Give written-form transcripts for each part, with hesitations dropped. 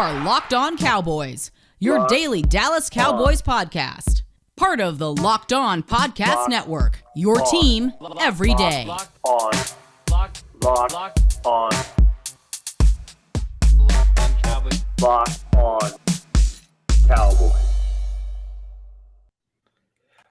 are Locked On Cowboys, your daily Dallas Cowboys podcast. Part of the Locked On Podcast Network, your team every day. Locked On Cowboys. Locked On Cowboys.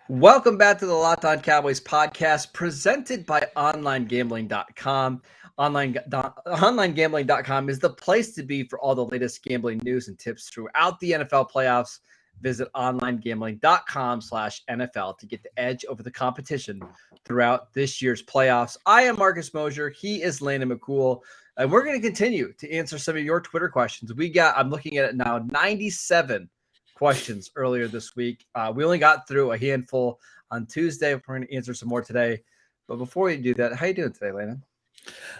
Welcome back to the Locked On Cowboys podcast presented by OnlineGambling.com. OnlineGambling.com is the place to be for all the latest gambling news and tips throughout the NFL playoffs. Visit OnlineGambling.com/NFL to get the edge over the competition throughout this year's playoffs. I am Marcus Mosher. He is Landon McCool. And we're going to continue to answer some of your Twitter questions. I'm looking at it now, 97 questions earlier this week. We only got through a handful on Tuesday. We're going to answer some more today. But before we do that, how you doing today, Landon?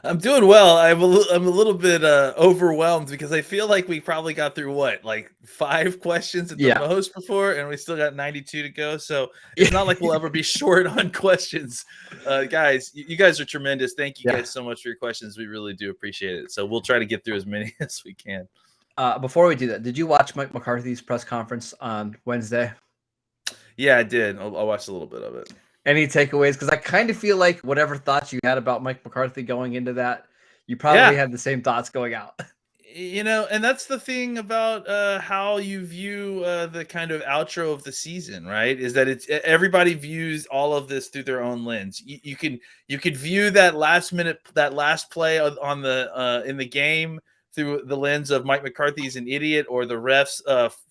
I'm doing well. I'm a little bit overwhelmed because I feel like we probably got through like 5 questions at the most before, and we still got 92 to go. So it's not like we'll ever be short on questions. Guys, you guys are tremendous. Thank you guys so much for your questions. We really do appreciate it. So we'll try to get through as many as we can. Before we do that, did you watch Mike McCarthy's press conference on Wednesday? Yeah, I did. I watched a little bit of it. Any takeaways? Because I kind of feel like whatever thoughts you had about Mike McCarthy going into that, you probably had the same thoughts going out. You know, and that's the thing about how you view the kind of outro of the season, right? Is that everybody views all of this through their own lens. You could view that last play on the in the game through the lens of Mike McCarthy's an idiot, or the refs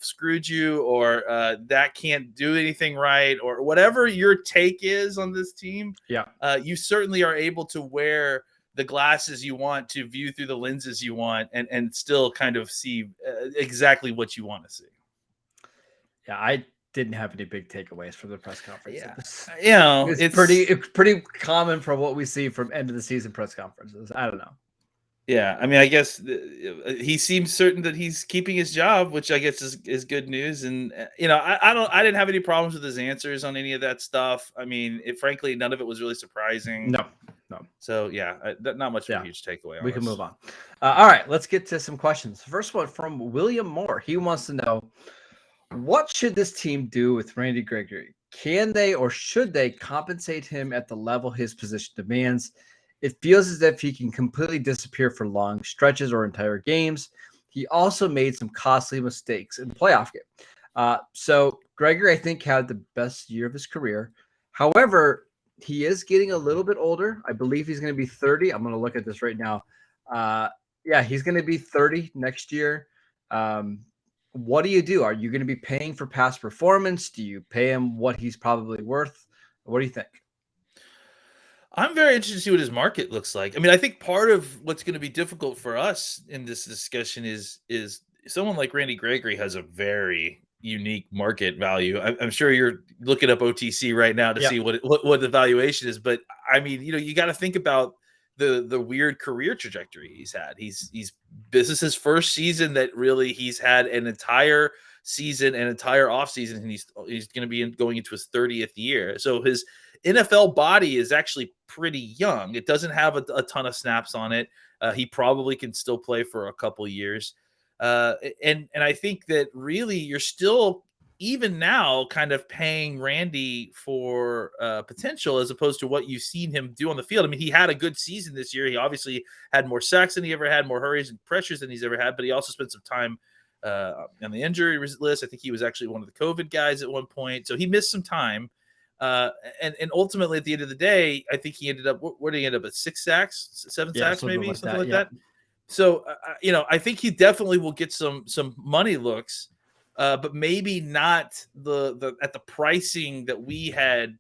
screwed you, or that can't do anything right, or whatever your take is on this team. You certainly are able to wear the glasses you want to view through the lenses you want, and still kind of see exactly what you want to see. Yeah, I didn't have any big takeaways from the press conference. It's pretty common from what we see from end of the season press conferences. I don't know. Yeah, I mean, I guess he seems certain that he's keeping his job, which I guess is good news. And I didn't have any problems with his answers on any of that stuff. I mean, frankly, none of it was really surprising. No. So not much of a huge takeaway. We can move on. All right, let's get to some questions. First one from William Moore. He wants to know, what should this team do with Randy Gregory? Can they or should they compensate him at the level his position demands? It feels as if he can completely disappear for long stretches or entire games. He also made some costly mistakes in the playoff game. So Gregory, I think, had the best year of his career. However, he is getting a little bit older. I believe he's going to be 30. I'm going to look at this right now. He's going to be 30 next year. What do you do? Are you going to be paying for past performance? Do you pay him what he's probably worth? What do you think? I'm very interested to see what his market looks like. I mean, I think part of what's going to be difficult for us in this discussion is someone like Randy Gregory has a very unique market value. I'm sure you're looking up OTC right now to see what the valuation is. But I mean, you got to think about the weird career trajectory he's had. This is his first season that really he's had an entire season, an entire offseason, and he's going to be going into his 30th year. So his NFL body is actually pretty young. It doesn't have a ton of snaps on it. He probably can still play for a couple years. And I think that really you're still, even now, kind of paying Randy for potential as opposed to what you've seen him do on the field. I mean, he had a good season this year. He obviously had more sacks than he ever had, more hurries and pressures than he's ever had, but he also spent some time on the injury list. I think he was actually one of the COVID guys at one point. So he missed some time. And ultimately, at the end of the day, I think he ended up. Where did he end up at? 6 sacks, 7 sacks, maybe something like that. So I think he definitely will get some money looks, but maybe not at the pricing that we had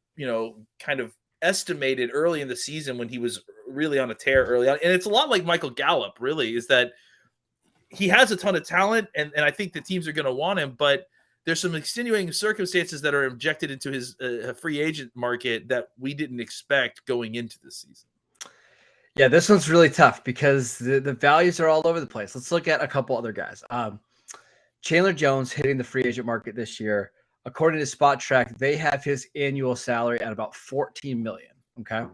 kind of estimated early in the season when he was really on a tear early on. And it's a lot like Michael Gallup. Really, is that he has a ton of talent, and I think the teams are going to want him, but there's some extenuating circumstances that are injected into his free agent market that we didn't expect going into this season. Yeah, this one's really tough because the values are all over the place. Let's look at a couple other guys. Chandler Jones hitting the free agent market this year. According to Spot Track, they have his annual salary at about $14 million. Okay.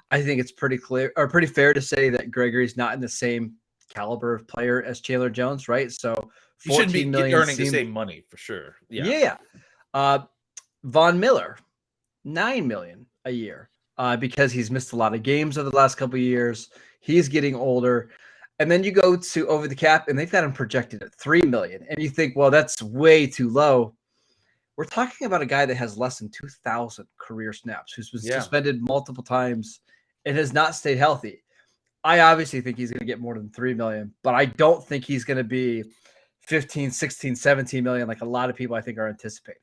I think it's pretty fair to say that Gregory's not in the same caliber of player as Chandler Jones, right? So You shouldn't be 14 million earning the same money for sure. Yeah. Von Miller, 9 million a year, because he's missed a lot of games over the last couple of years. He's getting older. And then you go to over the cap, and they've got him projected at 3 million. And you think, well, that's way too low. We're talking about a guy that has less than 2,000 career snaps, who's been suspended multiple times and has not stayed healthy. I obviously think he's going to get more than 3 million, but I don't think he's going to be 15, 16, 17 million like a lot of people I think are anticipating.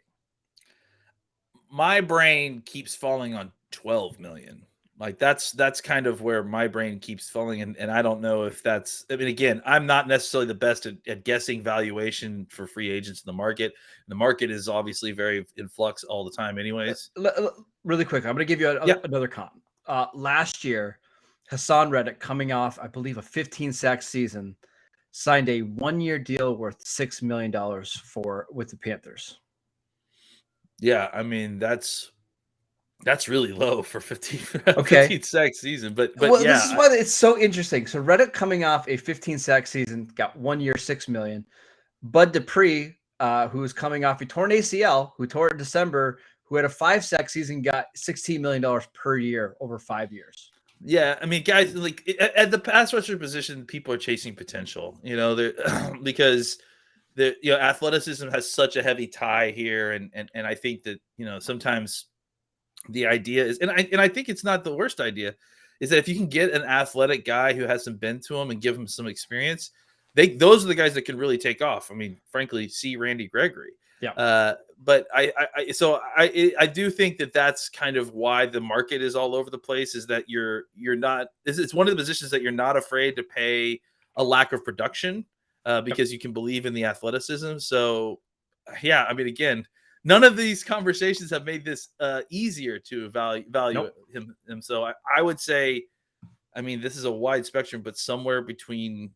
My brain keeps falling on 12 million. Like that's kind of where my brain keeps falling. And I don't know if that's, I mean, again, I'm not necessarily the best at guessing valuation for free agents in the market. The market is obviously very in flux all the time anyways. Really quick, I'm going to give you another comp. Last year, Hassan Reddick, coming off, I believe, a 15 sack season, signed a 1-year deal worth $6 million with the Panthers. Yeah, I mean that's really low for 15 sack season, but well, yeah, this is why it's so interesting. So Reddick, coming off a 15 sack season, got 1 year, $6 million. Bud Dupree, who was coming off a torn ACL, who tore it in December, who had a 5 sack season, got $16 million per year over 5 years. Yeah, I mean, guys, like at the pass rusher position, people are chasing potential, because athleticism has such a heavy tie here, and I think that sometimes the idea is, and I think it's not the worst idea, is that if you can get an athletic guy who has some bend to him and give him some experience, those are the guys that can really take off. I mean, frankly, see Randy Gregory. Yeah. But I do think that that's kind of why the market is all over the place, is that you're not, it's one of the positions that you're not afraid to pay a lack of production because you can believe in the athleticism. So yeah, I mean, again, none of these conversations have made this easier to value him. So I would say, I mean, this is a wide spectrum, but somewhere between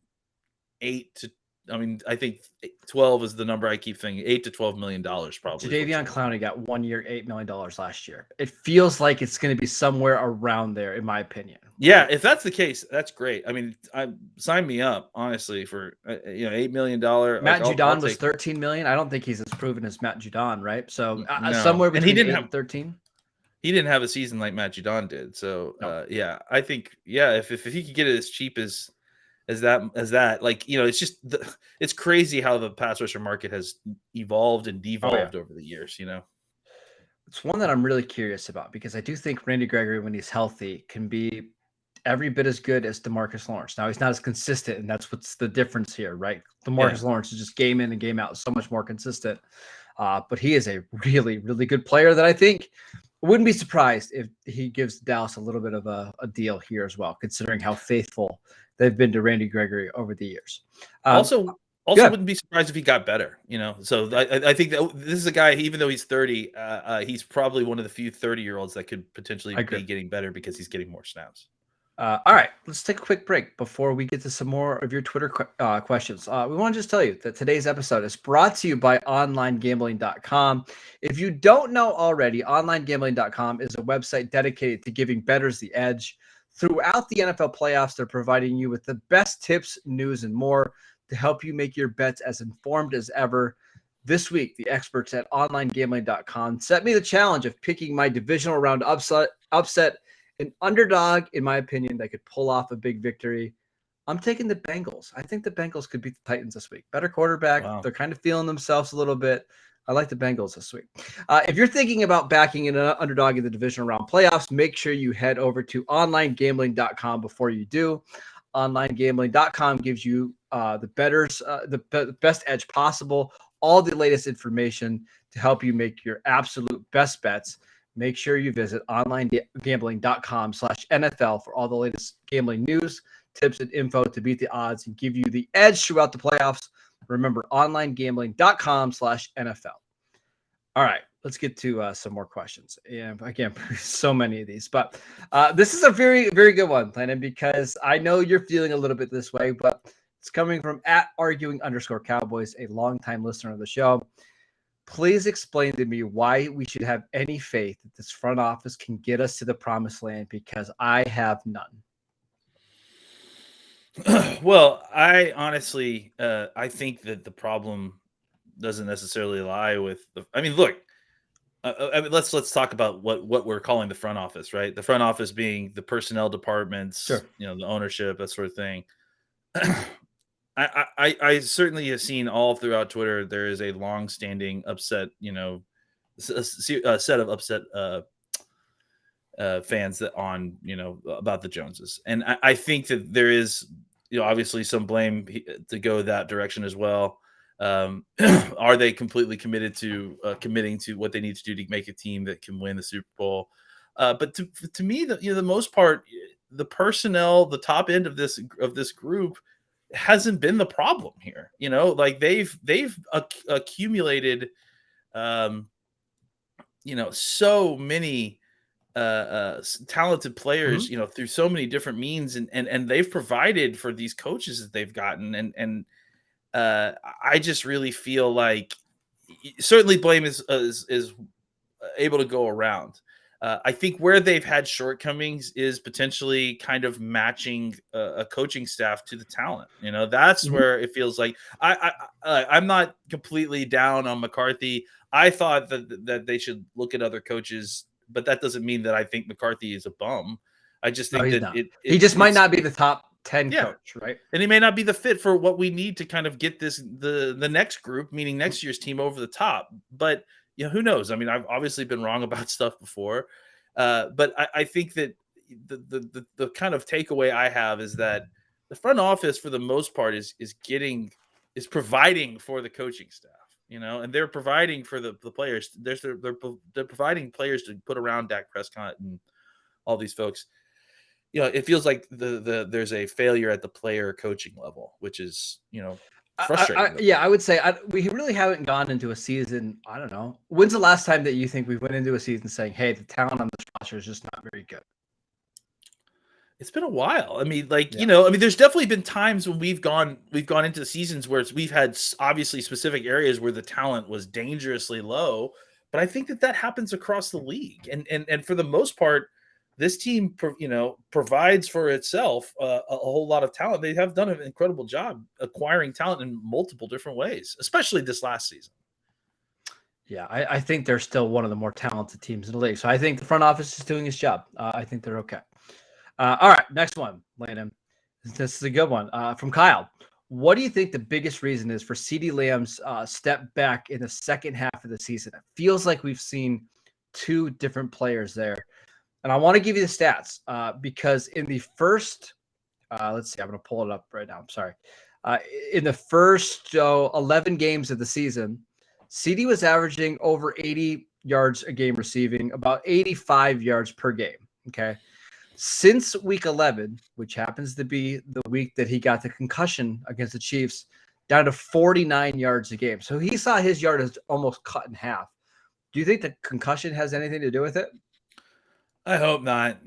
8 to, I mean, I think 12 is the number I keep thinking. $8 to $12 million probably. Jadeveon Clowney got 1 year, $8 million last year. It feels like it's going to be somewhere around there, in my opinion. Yeah, if that's the case, that's great. I mean, sign me up, honestly, for $8 million. Matt Judon was 13 million. I don't think he's as proven as Matt Judon, right? So somewhere between 8 and 13. He didn't have a season like Matt Judon did. So yeah, I think if he could get it as cheap as that, like, it's just it's crazy how the pass rusher market has evolved and devolved over the years. It's one that I'm really curious about, because I do think Randy Gregory, when he's healthy, can be every bit as good as DeMarcus Lawrence. Now, he's not as consistent, and that's what's the difference here, right? DeMarcus Lawrence is just game in and game out, so much more consistent. But he is a really, really good player that I think wouldn't be surprised if he gives Dallas a little bit of a deal here as well, considering how faithful they've been to Randy Gregory over the years. Also wouldn't be surprised if he got better, So I think that this is a guy, even though he's 30, he's probably one of the few 30-year-olds that could potentially be getting better because he's getting more snaps. All right, let's take a quick break before we get to some more of your Twitter questions. We want to just tell you that today's episode is brought to you by OnlineGambling.com. If you don't know already, OnlineGambling.com is a website dedicated to giving bettors the edge. Throughout the NFL playoffs, they're providing you with the best tips, news, and more to help you make your bets as informed as ever. This week, the experts at OnlineGambling.com set me the challenge of picking my divisional round upset, an underdog, in my opinion, that could pull off a big victory. I'm taking the Bengals. I think the Bengals could beat the Titans this week. Better quarterback. Wow. They're kind of feeling themselves a little bit. I like the Bengals this week. If you're thinking about backing an underdog in the divisional round playoffs, make sure you head over to OnlineGambling.com before you do. OnlineGambling.com gives you the best edge possible, all the latest information to help you make your absolute best bets. Make sure you visit OnlineGambling.com/NFL for all the latest gambling news, tips, and info to beat the odds and give you the edge throughout the playoffs. Remember, OnlineGambling.com/NFL. All right, let's get to some more questions. And again, so many of these, but this is a very, very good one, Landon, because I know you're feeling a little bit this way, but it's coming from @arguing_Cowboys, a longtime listener of the show. Please explain to me why we should have any faith that this front office can get us to the promised land, because I have none. Well, I honestly, I think that the problem doesn't necessarily lie with the. I mean, look. I mean, let's talk about what we're calling the front office, right? The front office being the personnel departments, Sure. the ownership, that sort of thing. I certainly have seen all throughout Twitter there is a long-standing upset, a set of upset fans that on about the Joneses, and I think that there is obviously some blame to go that direction as well. Are they completely committed to committing to what they need to do to make a team that can win the Super Bowl? But to me, the most part, the personnel, the top end of this group hasn't been the problem here. Like they've accumulated, um, so many talented players, through so many different means, and they've provided for these coaches that they've gotten, and I just really feel like certainly blame is able to go around. I think where they've had shortcomings is potentially kind of matching a coaching staff to the talent. That's where it feels like I'm not completely down on McCarthy. I thought that they should look at other coaches, but that doesn't mean that I think McCarthy is a bum. I just No, think he's that not. He just might not be the top 10 Yeah. coach, right? and he may not be the fit for what we need to kind of get the next group, meaning next year's team, over the top. But who knows? I mean, I've obviously been wrong about stuff before, but I think that the kind of takeaway I have is that the front office, for the most part, is providing for the coaching staff, and they're providing for the players. They're providing players to put around Dak Prescott and all these folks. It feels like there's a failure at the player coaching level, which is, frustrating. I would say we really haven't gone into a season. I don't know. When's the last time that you think we went into a season saying, hey, the talent on this roster is just not very good? It's been a while. I mean, there's definitely been times when we've gone into seasons where we've had obviously specific areas where the talent was dangerously low, but I think that happens across the league. And for the most part, this team, provides for itself a whole lot of talent. They have done an incredible job acquiring talent in multiple different ways, especially this last season. Yeah, I think they're still one of the more talented teams in the league. So I think the front office is doing its job. I think they're okay. All right, next one, Landon. This is a good one from Kyle. What do you think the biggest reason is for CeeDee Lamb's step back in the second half of the season? It feels like we've seen two different players there. And I want to give you the stats because in the first, let's see, I'm going to pull it up right now. I'm sorry. In the first 11 games of the season, CeeDee was averaging over 80 yards a game receiving, about 85 yards per game. Okay. Since week 11, which happens to be the week that he got the concussion against the Chiefs, down to 49 yards a game. So he saw his yardage almost cut in half. Do you think the concussion has anything to do with it? I hope not.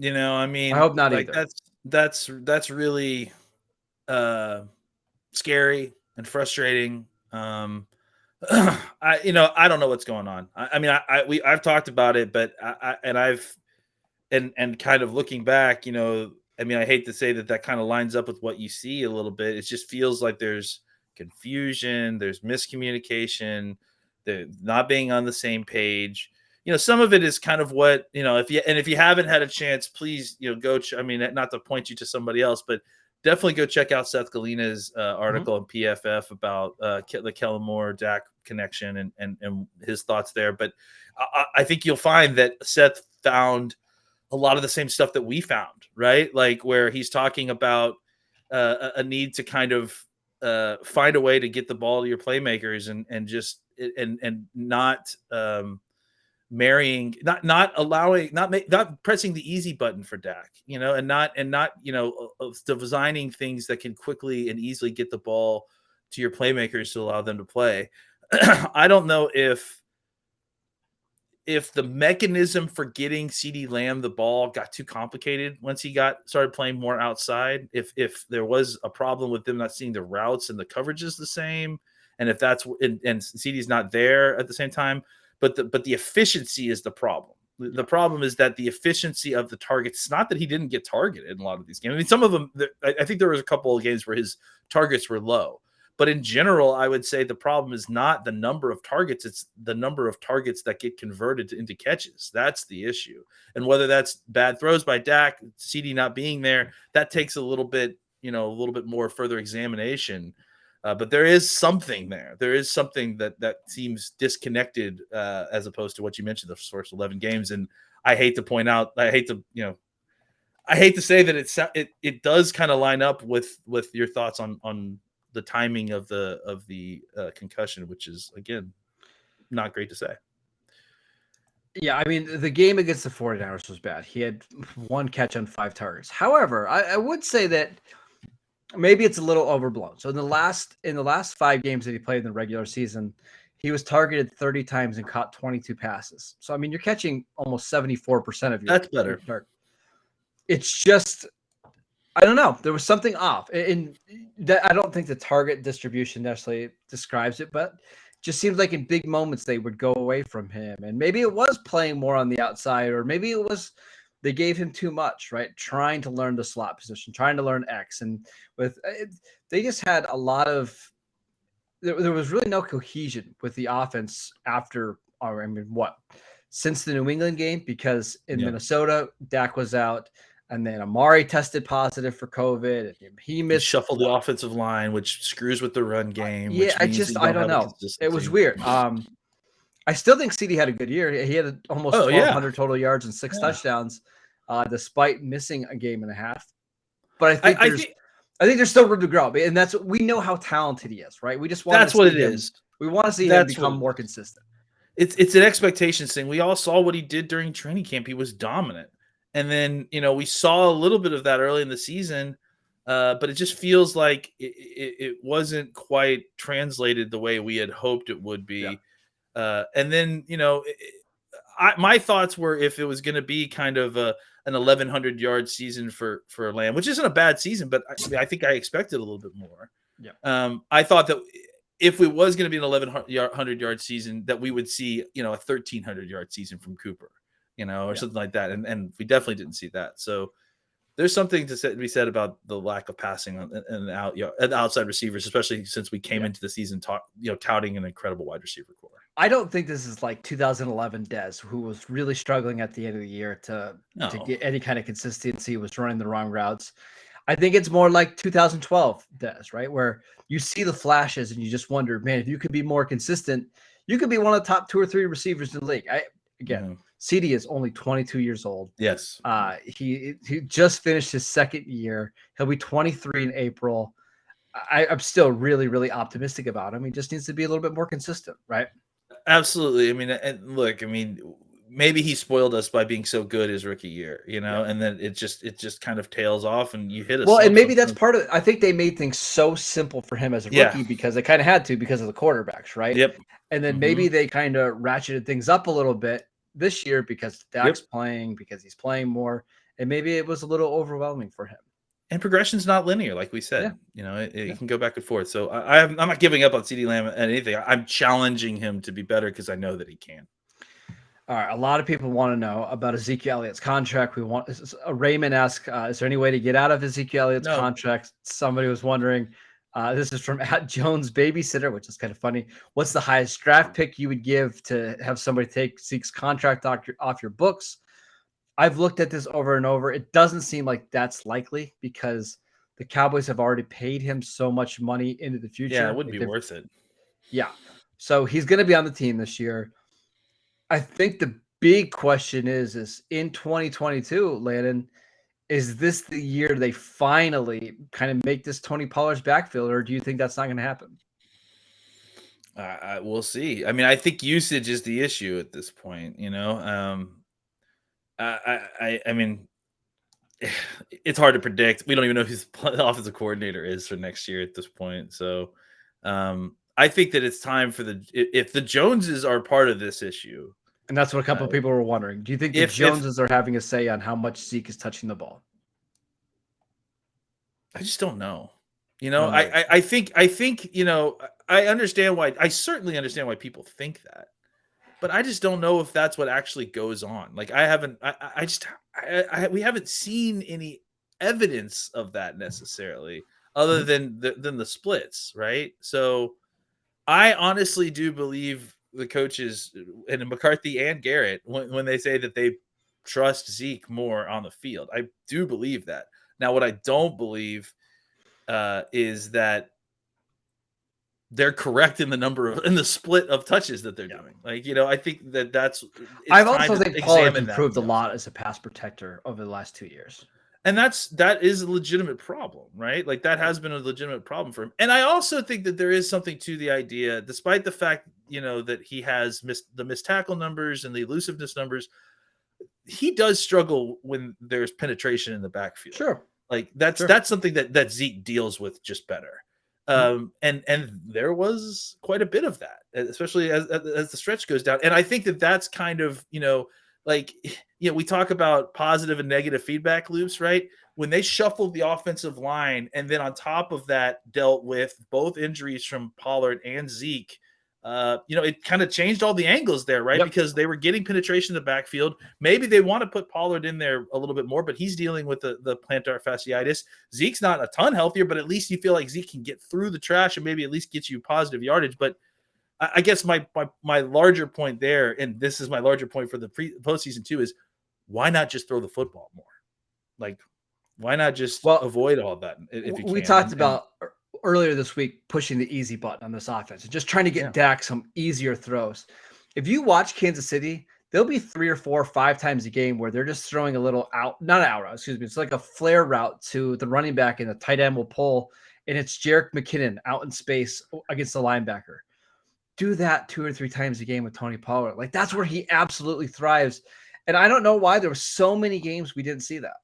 I mean, I hope not either. That's really scary and frustrating. I don't know what's going on. I've talked about it, but I've kind of looking back, I hate to say that kind of lines up with what you see a little bit. It just feels like there's confusion, there's miscommunication, they're not being on the same page. Some of it is kind of what, if you haven't had a chance, please, go. Not to point you to somebody else, but definitely go check out Seth Galina's article in PFF about the Kellen Moore Dak connection and his thoughts there. But I think you'll find that Seth found a lot of the same stuff that we found, right? Like where he's talking about a need to kind of find a way to get the ball to your playmakers and not not pressing the easy button for Dak, and not designing things that can quickly and easily get the ball to your playmakers to allow them to play. I don't know if the mechanism for getting CeeDee Lamb the ball got too complicated once he started playing more outside, if there was a problem with them not seeing the routes and the coverage is the same, and if that's and CeeDee's not there at the same time, but the efficiency is the problem. The problem is that the efficiency of the targets, it's not that he didn't get targeted in a lot of these games. I mean, some of them, I think there was a couple of games where his targets were low. But in general, I would say the problem is not the number of targets, it's the number of targets that get converted into catches. That's the issue. And whether that's bad throws by Dak, CeeDee not being there, that takes a little bit more further examination. But there is something there. There is something that seems disconnected as opposed to what you mentioned, the first 11 games. And I hate to point out, I hate to say that it does kind of line up with your thoughts on the timing of the concussion, which is, again, not great to say. Yeah, I mean, the game against the 49ers was bad. He had 1 catch on 5 targets. However, I would say that maybe it's a little overblown. So in the last 5 games that he played in the regular season, he was targeted 30 times and caught 22 passes. So I mean, you're catching almost 74% of your. That's better. It's just, I don't know. There was something off, and that I don't think the target distribution necessarily describes it, but just seems like in big moments they would go away from him, and maybe it was playing more on the outside, or maybe it was they gave him too much, right? Trying to learn the slot position, trying to learn X, and they just had a lot of. There was really no cohesion with the offense after, or I mean, since the New England game, because in Minnesota, Dak was out. And then Amari tested positive for COVID. And he shuffled the offensive line, which screws with the run game. Yeah, I don't know. It was weird. I still think CeeDee had a good year. He had almost 1,200 total yards and 6 touchdowns, despite missing a game and a half. But I think there's still room to grow, and that's we know how talented he is, right? We just want that's what it is. We want to see him become more consistent. It's an expectations thing. We all saw what he did during training camp. He was dominant. And then, we saw a little bit of that early in the season, but it just feels like it wasn't quite translated the way we had hoped it would be. Yeah. And then, my thoughts were if it was going to be kind of an 1,100 yard season for Lamb, which isn't a bad season, but I think I expected a little bit more. Yeah. I thought that if it was going to be an 1,100 yard season, that we would see, a 1,300 yard season from Cooper. Or something like that. And we definitely didn't see that. So there's something to be said about the lack of passing and outside receivers, especially since we came into the season touting an incredible wide receiver core. I don't think this is like 2011 Dez, who was really struggling at the end of the year to get any kind of consistency, was running the wrong routes. I think it's more like 2012 Dez, right? Where you see the flashes and you just wonder, man, if you could be more consistent, you could be one of the top 2 or 3 receivers in the league. CeeDee is only 22 years old. Yes. He just finished his 2nd year. He'll be 23 in April. I'm still really, really optimistic about him. He just needs to be a little bit more consistent, right? Absolutely. I mean, maybe he spoiled us by being so good his rookie year, and then it just kind of tails off and you hit us. Well, and maybe that's part of it. I think they made things so simple for him as a rookie because they kind of had to because of the quarterbacks, right? Yep. And then maybe they kind of ratcheted things up a little bit this year because Dak's playing, because he's playing more, and maybe it was a little overwhelming for him. And progression's not linear, like we said. It can go back and forth. So I'm not giving up on CeeDee Lamb and anything. I'm challenging him to be better because I know that he can. All right, a lot of people want to know about Ezekiel Elliott's contract. Raymond asked, is there any way to get out of Ezekiel Elliott's contract? Somebody was wondering. This is from @Jones Babysitter, which is kind of funny. What's the highest draft pick you would give to have somebody take Zeke's contract off your books? I've looked at this over and over. It doesn't seem like that's likely because the Cowboys have already paid him so much money into the future. Yeah, it wouldn't be worth it. Yeah. So he's going to be on the team this year. I think the big question is in 2022, Landon, is this the year they finally kind of make this Tony Pollard's backfield, or do you think that's not going to happen? We'll see. I mean, I think usage is the issue at this point. I mean, it's hard to predict. We don't even know who the offensive coordinator is for next year at this point. So I think that it's time for if the Joneses are part of this issue. And that's what a couple of people were wondering. Do you think the Joneses are having a say on how much Zeke is touching the ball? I just don't know. I think I understand why. I certainly understand why people think that. but I just don't know if that's what actually goes on. Like we haven't seen any evidence of that necessarily, other than the splits, right? So I honestly do believe the coaches and McCarthy and Garrett when they say that they trust Zeke more on the field. I do believe that. Now, what I don't believe is that they're correct in the split of touches that they're doing. Like, I think I also think Pollard's improved a that. lot as a pass protector over the last 2 years. And that is a legitimate problem, right? Like that has been a legitimate problem for him. And I also think that there is something to the idea, despite the fact, that he has the missed tackle numbers and the elusiveness numbers, he does struggle when there's penetration in the backfield. Sure. Like that's something that Zeke deals with just better. And there was quite a bit of that, especially as the stretch goes down. And I think that's kind of, we talk about positive and negative feedback loops, right? When they shuffled the offensive line and then on top of that dealt with both injuries from Pollard and Zeke, it kind of changed all the angles there, right? Yep. Because they were getting penetration in the backfield. Maybe they want to put Pollard in there a little bit more, but he's dealing with the plantar fasciitis. Zeke's not a ton healthier, but at least you feel like Zeke can get through the trash and maybe at least get you positive yardage. But I guess my larger point there, and this is my larger point for the postseason too, is why not just throw the football more? Like, why not just avoid all that? If you we talked about earlier this week pushing the easy button on this offense and just trying to get Dak some easier throws. If you watch Kansas City, there'll be 3 or 4 or 5 times a game where they're just throwing a little it's like a flare route to the running back and the tight end will pull, and it's Jerick McKinnon out in space against the linebacker. Do that 2 or 3 times a game with Tony Pollard. Like that's where he absolutely thrives. And I don't know why there were so many games we didn't see that.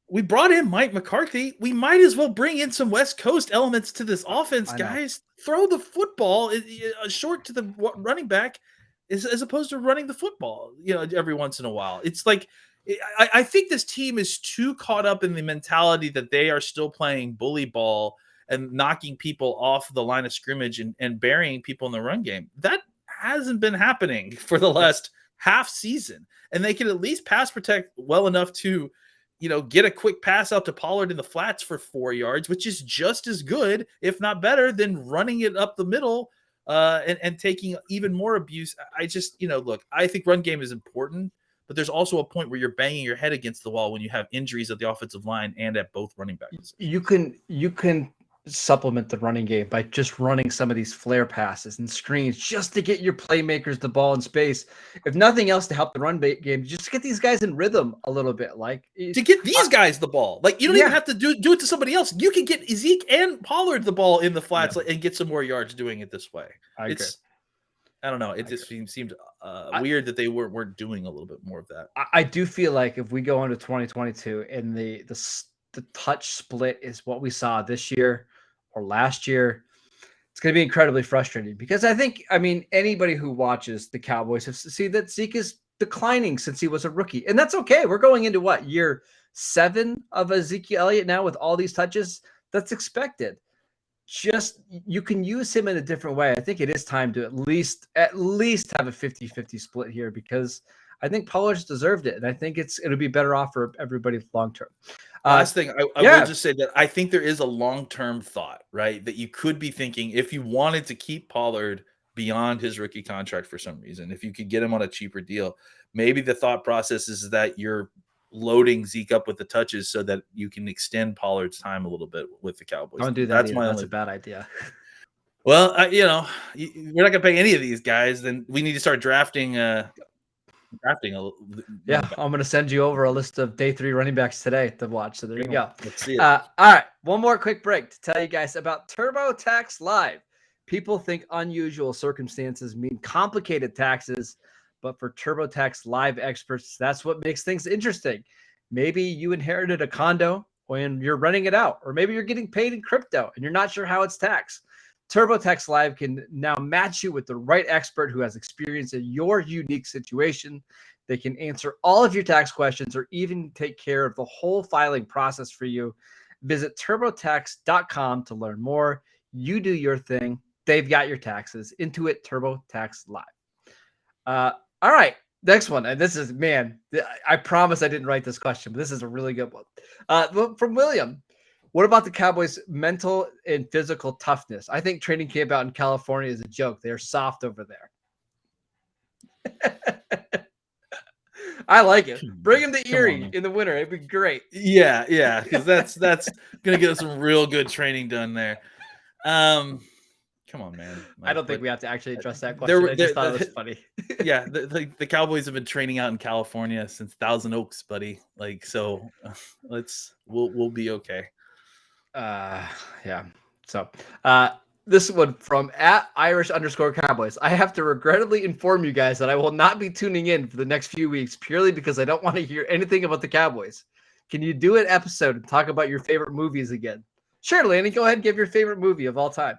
We brought in Mike McCarthy. We might as well bring in some West Coast elements to this offense, guys. Throw the football short to the running back as opposed to running the football, every once in a while. It's like, I think this team is too caught up in the mentality that they are still playing bully ball and knocking people off the line of scrimmage and burying people in the run game. That hasn't been happening for the last half season. And they can at least pass protect well enough to, get a quick pass out to Pollard in the flats for 4 yards, which is just as good, if not better, than running it up the middle and taking even more abuse. I just, look, I think run game is important, but there's also a point where you're banging your head against the wall when you have injuries at the offensive line and at both running backs. You can supplement the running game by just running some of these flare passes and screens just to get your playmakers the ball in space. If nothing else, to help the run game, just get these guys in rhythm a little bit. Like to get these guys the ball. Like you don't even have to do it to somebody else. You can get Zeke and Pollard the ball in the flats and get some more yards doing it this way. I don't know. It just seemed weird that they weren't doing a little bit more of that. I do feel like if we go into 2022 and the touch split is what we saw this year or last year, it's going to be incredibly frustrating because anybody who watches the Cowboys have seen that Zeke is declining since he was a rookie. And that's okay. We're going into year 7 of Ezekiel Elliott now with all these touches. That's expected. Just you can use him in a different way. I think it is time to at least have a 50-50 split here because I think Pollard's deserved it. And I think it'll be better off for everybody long term. Last thing, I will just say that I think there is a long-term thought, right? That you could be thinking if you wanted to keep Pollard beyond his rookie contract for some reason, if you could get him on a cheaper deal, maybe the thought process is that you're loading Zeke up with the touches so that you can extend Pollard's time a little bit with the Cowboys. Don't do that. That's a bad idea. Well, we're not going to pay any of these guys. Then we need to start drafting. I'm going to send you over a list of day 3 running backs today to watch. So there you go. Let's see it. All right. One more quick break to tell you guys about TurboTax Live. People think unusual circumstances mean complicated taxes, but for TurboTax Live experts, that's what makes things interesting. Maybe you inherited a condo when you're renting it out, or maybe you're getting paid in crypto and you're not sure how it's taxed. TurboTax Live can now match you with the right expert who has experience in your unique situation. They can answer all of your tax questions or even take care of the whole filing process for you. Visit TurboTax.com to learn more. You do your thing. they've got your taxes. Intuit TurboTax Live. All right. Next one. And this is, man, I promise I didn't write this question, but this is a really good one. From William. What about the Cowboys' mental and physical toughness? I think training camp out in California is a joke. They're soft over there. I like it. Bring him to Erie in the winter. It'd be great. Yeah, because that's gonna get us some real good training done there. Come on, man. I don't think we have to actually address that question. I just thought it was funny. Yeah, the Cowboys have been training out in California since Thousand Oaks, buddy. Like, so we'll be okay. Yeah. So, this one from @Irish_Cowboys. I have to regrettably inform you guys that I will not be tuning in for the next few weeks purely because I don't want to hear anything about the Cowboys. Can you do an episode and talk about your favorite movies again? Sure, Lanny, go ahead and give your favorite movie of all time.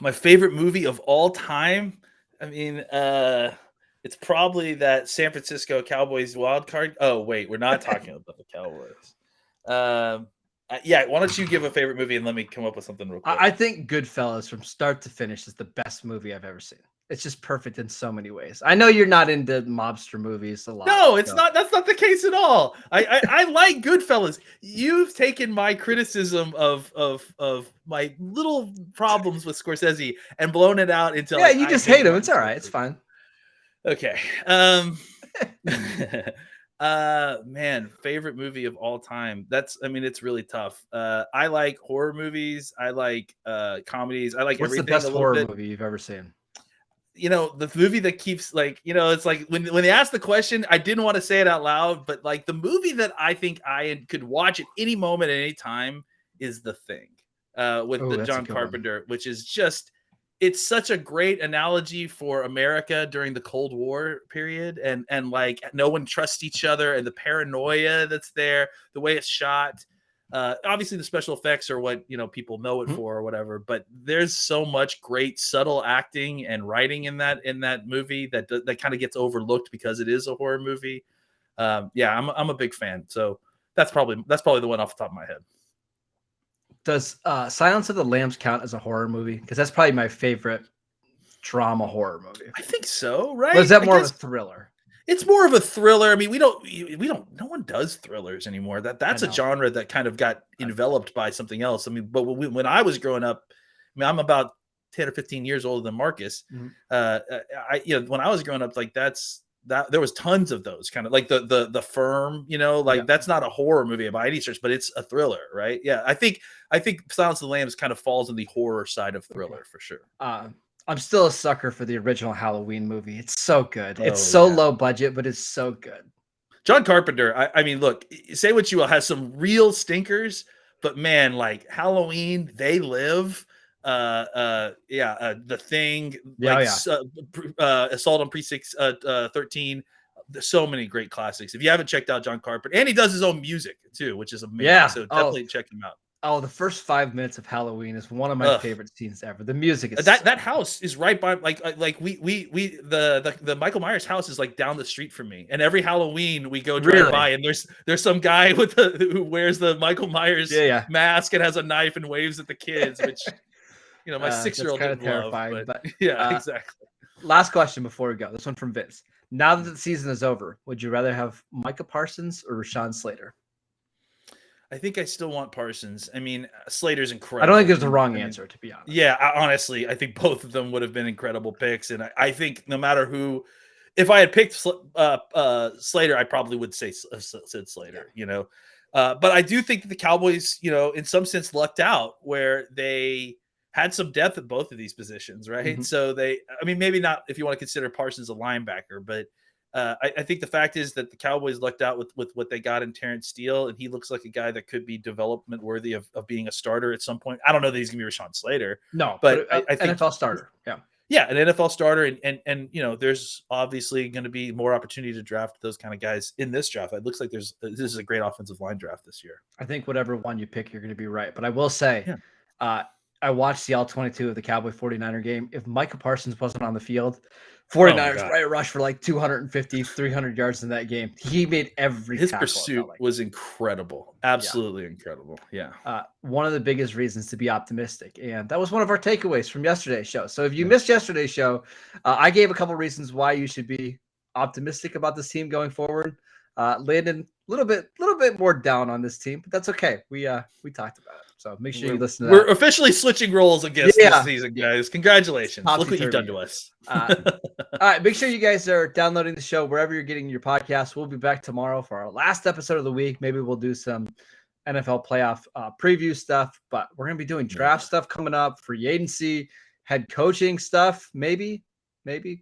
My favorite movie of all time? I mean, it's probably that San Francisco Cowboys wild card. Oh, wait, we're not talking about the Cowboys. Yeah, why don't you give a favorite movie and let me come up with something real quick. I think Goodfellas from start to finish is the best movie I've ever seen. It's just perfect in so many ways. I know you're not into mobster movies a lot. No, it's not. That's not the case at all. I like Goodfellas. You've taken my criticism of my little problems with Scorsese and blown it out into you just hate him. It's all right. It's fine. Okay. Man, favorite movie of all time. It's really tough. I like horror movies. I like comedies. I like everything. What's the best horror movie you've ever seen? The movie that keeps it's like when they asked the question, I didn't want to say it out loud, but like the movie that I think I could watch at any moment, at any time is The Thing, with the John Carpenter, which is just, it's such a great analogy for America during the Cold War period, and like no one trusts each other, and the paranoia that's there, the way it's shot. Obviously the special effects are what people know it for or whatever, but there's so much great subtle acting and writing in that movie that kind of gets overlooked because it is a horror movie. I'm a big fan, so that's probably the one off the top of my head. Does Silence of the Lambs count as a horror movie? Because that's probably my favorite drama horror movie. I think so, right? Or is that more of a thriller? It's more of a thriller. I mean, no one does thrillers anymore. That's a genre that kind of got enveloped by something else. I mean, but when I was growing up, I mean, I'm about 10 or 15 years older than Marcus. Mm-hmm. When I was growing up, like there was tons of those kind of like the Firm, that's not a horror movie by any stretch, but it's a thriller, right? Yeah. I think Silence of the Lambs kind of falls on the horror side of thriller for sure. I'm still a sucker for the original Halloween movie. It's so good. It's so low budget, but it's so good. John Carpenter, I mean, look, say what you will, has some real stinkers, but man, like Halloween, They Live, The Thing, Assault on Precinct 13. There's so many great classics. If you haven't checked out John Carpenter, and he does his own music too, which is amazing. Yeah. So definitely check him out. Oh, the first 5 minutes of Halloween is one of my favorite scenes ever. The music is that house is right by the Michael Myers house is like down the street from me, and every Halloween we go drive by, and there's some guy who wears the Michael Myers mask and has a knife and waves at the kids, which my 6-year-old didn't love. But exactly. Last question before we go. This one from Vince. Now that the season is over, would you rather have Micah Parsons or Rashawn Slater? I think I still want Parsons. I mean, Slater's incredible. I don't think there's a wrong answer, to be honest. Yeah, honestly, I think both of them would have been incredible picks. And I think no matter who, if I had picked Slater, I probably would said Slater, But I do think that the Cowboys, in some sense lucked out where they had some depth at both of these positions, right? Mm-hmm. So maybe not if you want to consider Parsons a linebacker, but I think the fact is that the Cowboys lucked out with what they got in Terrence Steele, and he looks like a guy that could be development worthy of being a starter at some point. I don't know that he's going to be Rashawn Slater. No, but I think NFL starter. Yeah. Yeah, an NFL starter, and there's obviously going to be more opportunity to draft those kind of guys in this draft. It looks like this is a great offensive line draft this year. I think whatever one you pick, you're going to be right. But I will say, I I watched the L22 of the Cowboy 49er game. If Micah Parsons wasn't on the field, 49ers probably rushed for like 250, 300 yards in that game. He made every His tackle. pursuit was incredible. Absolutely incredible. Yeah. One of the biggest reasons to be optimistic. And that was one of our takeaways from yesterday's show. So if you missed yesterday's show, I gave a couple reasons why you should be optimistic about this team going forward. Landon, a little bit more down on this team, but that's okay. We talked about it. So make sure you listen to that. We're officially switching roles against this season, guys. Congratulations. Look what you've done to us. All right. Make sure you guys are downloading the show wherever you're getting your podcast. We'll be back tomorrow for our last episode of the week. Maybe we'll do some NFL playoff preview stuff, but we're going to be doing draft stuff coming up, free agency, head coaching stuff, maybe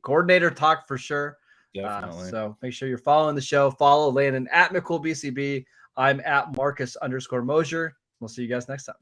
coordinator talk for sure. Definitely. So make sure you're following the show. Follow Landon at McCoolBCB. I'm at Marcus_Mosier. We'll see you guys next time.